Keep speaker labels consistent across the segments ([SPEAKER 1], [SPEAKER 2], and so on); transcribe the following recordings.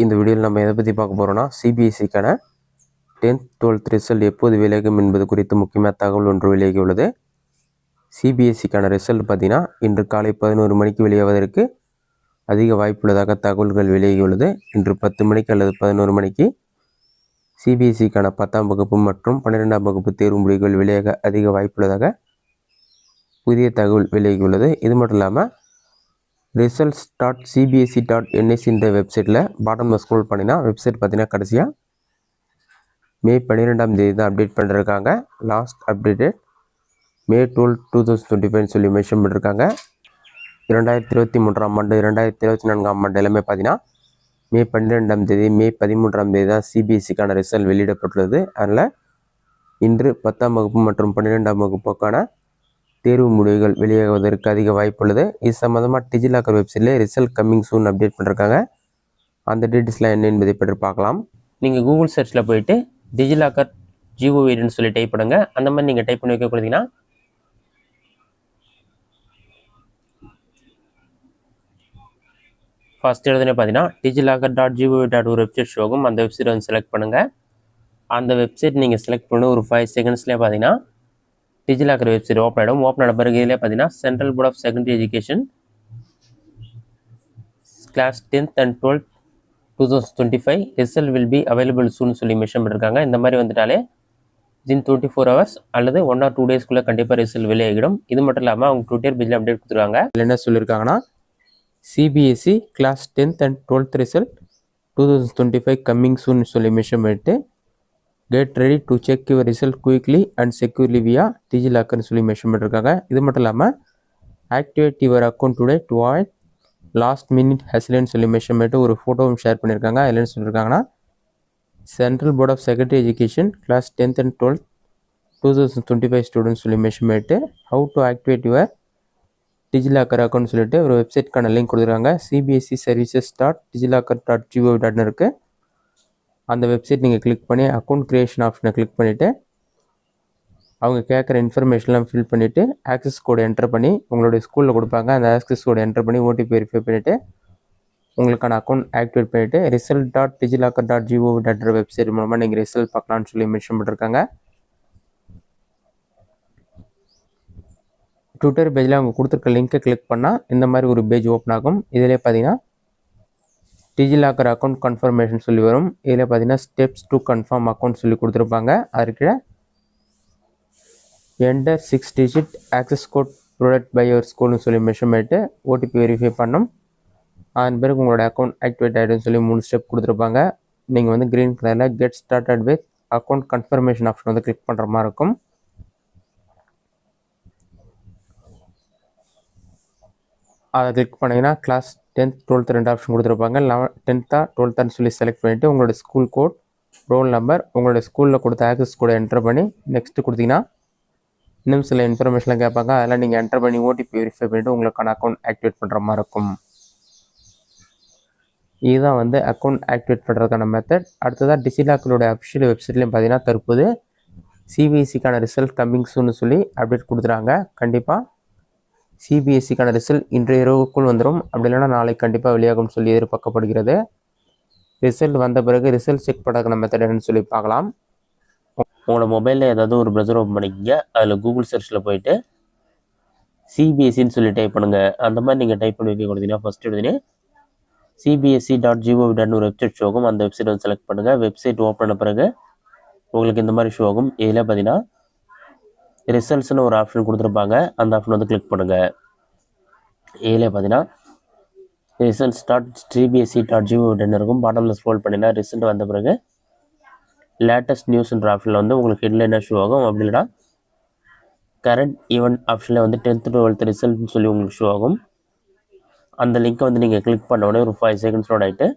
[SPEAKER 1] இந்த வீடியோவில் நம்ம எதை பற்றி பார்க்க போகிறோம்னா சிபிஎஸ்சிக்கான 10th 12th ரிசல்ட் எப்போது வெளியாகும் என்பது குறித்து முக்கியமான தகவல் ஒன்று வெளியாகியுள்ளது. சிபிஎஸ்சிக்கான ரிசல்ட் பார்த்தீங்கன்னா இன்று காலை 11 மணிக்கு வெளியாவதற்கு அதிக வாய்ப்புள்ளதாக தகவல்கள் வெளியாகியுள்ளது. இன்று 10 மணிக்கு அல்லது 11 மணிக்கு சிபிஎஸ்சிக்கான 10ஆம் வகுப்பு மற்றும் 12ஆம் வகுப்பு தேர்வு முடிவுகள் வெளியாக அதிக வாய்ப்புள்ளதாக புதிய தகவல் வெளியாகியுள்ளது. இது மட்டும் இல்லாமல் results.cbse.nic இந்த வெப்சைட்டில் பாட்டமில் ஸ்க்ரோல் பண்ணினா வெப்சைட் பார்த்தீங்கன்னா கடைசியாக மே 12ஆம் தேதி தான் அப்டேட் பண்ணிருக்காங்க. லாஸ்ட் அப்டேட்டட் May 12, 2025 சொல்லி மென்ஷன் பண்ணியிருக்காங்க. 2023ஆம் ஆண்டு 2024ஆம் ஆண்டு எல்லாமே பார்த்தீங்கன்னா மே 12ஆம் தேதி மே 13ஆம் தேதி தான் சிபிஎஸ்சிக்கான ரிசல்ட் வெளியிடப்பட்டுள்ளது. அதனால் இன்று 10ஆம் வகுப்பு மற்றும் 12ஆம் வகுப்புக்கான தேர்வு முடிவுகள் வெளியாகுவதற்கு அதிக வாய்ப்புள்ளது. இது சம்மந்தமாக டிஜிலாக்கர் வெப்சைட்டில் ரிசல்ட் கம்மிங் சூன் அப்டேட் பண்ணிருக்காங்க. அந்த டீட்டெயில்ஸ்லாம் என்ன என்பதை பற்றி பார்க்கலாம்.
[SPEAKER 2] நீங்கள் கூகுள் சர்ச்சில் போயிட்டு டிஜிலாக்கர் ஜிஓவின்னு சொல்லி டைப் பண்ணுங்கள். அந்த மாதிரி நீங்கள் டைப் பண்ணி வைக்க கொடுத்தீங்கன்னா ஃபஸ்ட் எழுதுனே பார்த்தீங்கன்னா digillocker.gov.in ஒரு வெப்சைட் ஷோ ஆகும். அந்த வெப்சைட் வந்து செலக்ட் பண்ணுங்கள். அந்த வெப்சைட் நீங்கள் செலக்ட் பண்ண ஒரு 5 செகண்ட்ஸ்லேயே பார்த்தீங்கன்னா டிஜிலாக்கர் வெப்சைட் ஓப்பன் ஆகிடும். ஓப்பன் ஆன பிறகு இதில் பார்த்தீங்கன்னா central board of secondary education class 10th and 12th 2025 result will be available soon சொல்லி மென்ஷன் பண்ணியிருக்காங்க. இந்த மாதிரி வந்துட்டாலே வித்தின் 24 hours அல்லது 1 or 2 daysக்குள்ளே கண்டிப்பாக ரிசல்ட் வெளியாகிடும். இது மட்டும் இல்லாமல் அவங்க ட்விட்டர் பேஜில் அப்டேட் கொடுத்துருக்காங்க.
[SPEAKER 1] இதில் என்ன சொல்லியிருக்காங்கன்னா CBSE class 10th and 12th result 2025 coming soon சொல்லி மென்ஷன் பண்ணிட்டு get ready to check your result quickly and securely via டிஜிலாக்கர்னு சொல்லி மென்ஷன் பண்ணியிருக்காங்க. இது மட்டும் இல்லாமல் activate your account today to avoid last minute ஹெஸ்லன்னு சொல்லி மென்ஷன் பண்ணிட்டு ஒரு ஃபோட்டோவும் ஷேர் பண்ணியிருக்காங்க. அதில் என்ன சொல்லியிருக்காங்கன்னா Central board of secondary education class 10th and 12th 2025 students சொல்லி மென்ஷன் பண்ணிட்டு how to activate your DigiLocker account சொல்லிட்டு ஒரு வெப்சைட்க்கான லிங்க் கொடுத்துருக்காங்க. cbscservices.digillocker.gov.in இருக்குது. அந்த வெப்சைட் நீங்கள் கிளிக் பண்ணி அக்கௌண்ட் க்ரியேஷன் ஆப்ஷனை கிளிக் பண்ணிவிட்டு அவங்க கேட்குற இன்ஃபர்மேஷன்லாம் ஃபில் பண்ணிவிட்டு ஆக்சஸ் கோடு என்டர் பண்ணி உங்களுடைய ஸ்கூலில் கொடுப்பாங்க. அந்த ஆக்சஸ் கோடு என்டர் பண்ணி ஓடிபி வெரிஃபை பண்ணிவிட்டு உங்களுக்கான அக்கௌண்ட் ஆக்டிவேட் பண்ணிவிட்டு result.digillocker.gov.in வெப்சைட் மூலமாக நீங்கள் ரிசல்ட் பார்க்கலான்னு சொல்லி மென்ஷன் பண்ணியிருக்காங்க. ட்விட்டர் பேஜில் அவங்க கொடுத்துருக்க லிங்க்கை கிளிக் பண்ணால் இந்த மாதிரி ஒரு பேஜ் ஓப்பன் ஆகும். இதிலே பார்த்தீங்கன்னா டிஜிலாக்கர் அக்கௌண்ட் கன்ஃபர்மேஷன் சொல்லி வரும். இதில் பார்த்தீங்கன்னா ஸ்டெப்ஸ் டு கன்ஃபார்ம் அக்கௌண்ட் சொல்லி கொடுத்துருப்பாங்க. அதுக்கு enter 6 digit access code product by your ஸ்கூல்னு சொல்லி மென்ஷன் பண்ணிட்டு ஓடிபி வெரிஃபை பண்ணணும். அதன் பிறகு உங்களோட அக்கௌண்ட் ஆக்டிவேட் ஆகிடும்னு சொல்லி 3 ஸ்டெப் கொடுத்துருப்பாங்க. நீங்கள் வந்து க்ரீன் கலரில் get started with account confirmation option வந்து கிளிக் பண்ணுற மாதிரி இருக்கும். அதை கிளிக் பண்ணிங்கன்னா கிளாஸ் 10th 12th 2 ஆப்ஷன் கொடுத்துருப்பாங்க. 10th 12th சொல்லி செலக்ட் பண்ணிவிட்டு உங்களோட ஸ்கூல் கோட் ரோல் நம்பர் உங்களோட ஸ்கூலில் கொடுத்த ஆக்சஸ் கோடை என்டர் பண்ணி நெக்ஸ்ட்டு கொடுத்தீங்கன்னா இன்னும் சில இன்ஃபர்மேஷன்லாம் கேட்பாங்க. அதெல்லாம் நீங்கள் என்டர் பண்ணி ஓடிபி வெரிஃபை பண்ணிவிட்டு உங்களுக்கான அக்கௌண்ட் ஆக்டிவேட் பண்ணுற மாதிரி இருக்கும். இதுதான் வந்து அக்கௌண்ட் ஆக்டிவேட் பண்ணுறதுக்கான மெத்தட். அடுத்ததாக டிஜிலாக்கரோட அஃபிஷியல் வெப்சைட்லேயும் பார்த்தீங்கன்னா தற்போது சிபிஎஸ்சிக்கான ரிசல்ட் கம்மிங் சூன்னு சொல்லி அப்டேட் கொடுத்துறாங்க. கண்டிப்பாக சிபிஎஸ்சிக்கான ரிசல்ட் இன்றைய இரவுக்குள் வந்துடும். அப்படி இல்லைன்னா நாளைக்கு கண்டிப்பாக வெளியாகும்னு சொல்லி எதிர்பார்க்கப்படுகிறது. ரிசல்ட் வந்த பிறகு ரிசல்ட் செக் பண்ணுறதுக்கான மெத்தட் என்னன்னு சொல்லி பார்க்கலாம்.
[SPEAKER 2] உங்களோட மொபைலில் ஏதாவது ஒரு ப்ரௌசர் ஓப்பன் பண்ணிக்கங்க. அதில் கூகுள் சர்ச்சில் போயிட்டு சிபிஎஸ்சின்னு சொல்லி டைப் பண்ணுங்கள். அந்த மாதிரி நீங்கள் டைப் பண்ணி வைக்க கொடுத்தீங்கன்னா ஃபஸ்ட் எடுத்துனே cbsc.gov.in ஒரு வெப்சைட் ஷோ ஆகும். அந்த வெப்சைட் வந்து செலக்ட் பண்ணுங்கள். வெப்சைட் ஓப்பன் பண்ண பிறகு உங்களுக்கு இந்த மாதிரி ஷோ ஆகும். இதில் பார்த்தீங்கன்னா ரிசல்ட்ஸ்னு ஒரு ஆப்ஷன் கொடுத்துருப்பாங்க. அந்த ஆப்ஷன் வந்து கிளிக் பண்ணுங்கள். இதில் பார்த்தீங்கன்னா results.cbsc.gov.in இருக்கும். பாட்டமில் ஸ்க்ரோல் பண்ணினா ரிசல்ட் வந்த பிறகு லேட்டஸ்ட் நியூஸ்ன்ற ஆப்ஷனில் வந்து உங்களுக்கு ஹெட்லைனாக ஷோ ஆகும். அப்படி இல்லைனா கரண்ட் ஈவெண்ட் ஆப்ஷனில் வந்து 10th 12th ரிசல்ட்னு சொல்லி உங்களுக்கு ஷோ ஆகும். அந்த லிங்க்கை வந்து நீங்கள் கிளிக் பண்ண உடனே ஒரு 5 seconds லோட் ஆகிட்டு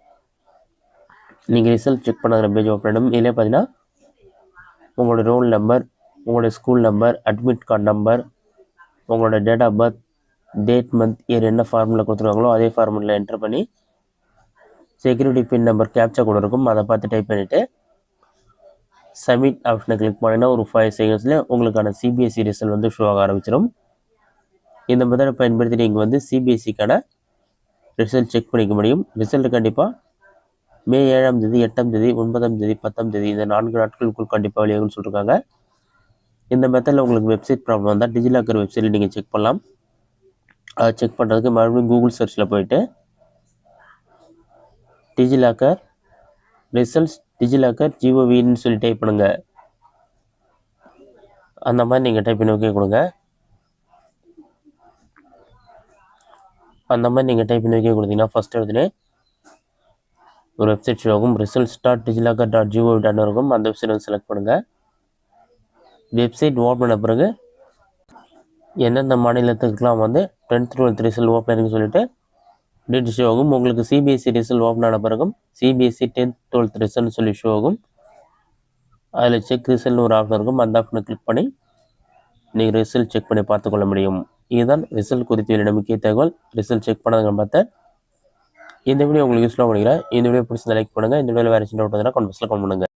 [SPEAKER 2] நீங்கள் ரிசல்ட் செக் பண்ணுற பேஜ் ஓப்பன் ஆகிடும். இதிலே பார்த்தீங்கன்னா உங்களோட ரோல் நம்பர் உங்களோட school number admit card number உங்களோட date of birth date month year என்ன ஃபார்முலா கொடுத்துருவாங்களோ அதே ஃபார்முலா என்டர் பண்ணி செக்யூரிட்டி பின் நம்பர் கேப்சா கூட இருக்கும். அதை பார்த்து டைப் பண்ணிவிட்டு சப்மிட் ஆப்ஷனை கிளிக் பண்ணினா ஒரு 5 secondsல உங்களுக்கான சிபிஎஸ்சி ரிசல்ட் வந்து ஷோ ஆக ஆரம்பிச்சிடும். இந்த மெத்தடை பயன்படுத்தி நீங்கள் வந்து சிபிஎஸ்சிக்கான ரிசல்ட் செக் பண்ணிக்க முடியும். ரிசல்ட் கண்டிப்பாக மே 7ஆம் தேதி, 8ஆம் தேதி, 9ஆம் தேதி, 10ஆம் தேதி இந்த 4 நாட்களுக்குள் கண்டிப்பாக வெளியாகும்னு சொல்லியிருக்காங்க. இந்த மெத்தடில் உங்களுக்கு வெப்சைட் ப்ராப்ளம் வந்தால் டிஜிலாக்கர் வெப்சைட்டில் நீங்கள் செக் பண்ணலாம். அதை செக் பண்ணுறதுக்கு மறுபடியும் கூகுள் சர்ச்சில் போயிட்டு டிஜிலாக்கர் ரிசல்ட்ஸ் டிஜிலாக்கர் ஜிஓவின்னு சொல்லி டைப் பண்ணுங்க. அந்த மாதிரி நீங்கள் டைப் பண்ணி ஓகே கொடுங்க. அந்த மாதிரி நீங்கள் டைப் பண்ணி ஓகே கொடுத்தீங்கன்னா ஃபஸ்ட் இடத்துல ஒரு வெப்சைட் ஷோ ஆகும். results.digilakar.gov.in இருக்கும். அந்த வெப்சைட் வந்து செலக்ட் பண்ணுங்கள். வெப்சைட் ஓப்பன் பண்ண பிறகு எந்தெந்த மாநிலத்துக்குலாம் வந்து 10th 12th ரிசல்ட் ஓப்பன் இருக்குன்னு சொல்லிட்டு டேட் ஷோ ஆகும். உங்களுக்கு சிபிஎஸ்சி ரிசல்ட் ஓப்பன் ஆன பிறகும் சிபிஎஸ்சி 10th 12th ரிசல்ட்னு சொல்லி ஷோ ஆகும். அதில் செக் ரிசல்ட்னு ஒரு ஆப்ஷன் இருக்கும். அந்த ஆப்ஷனை கிளிக் பண்ணி நீங்கள் ரிசல்ட் செக் பண்ணி பார்த்துக்கொள்ள முடியும். இதுதான் ரிசல்ட் குறித்து வெளியிட முக்கிய தகவல். ரிசல்ட் செக் பண்ணதுங்க பார்த்தேன். இந்த வீடியோ உங்களுக்கு யூஸ்ஃபுல்லாக பண்ணிக்கிறேன். இந்த வீடியோ பிடிச்சதை லைக் பண்ணுங்கள். இந்த வீடியோவில் வேறு சின்ன டவுட் வந்தால் கமெண்ட் பாக்ஸில் கமெண்ட் பண்ணுங்கள்.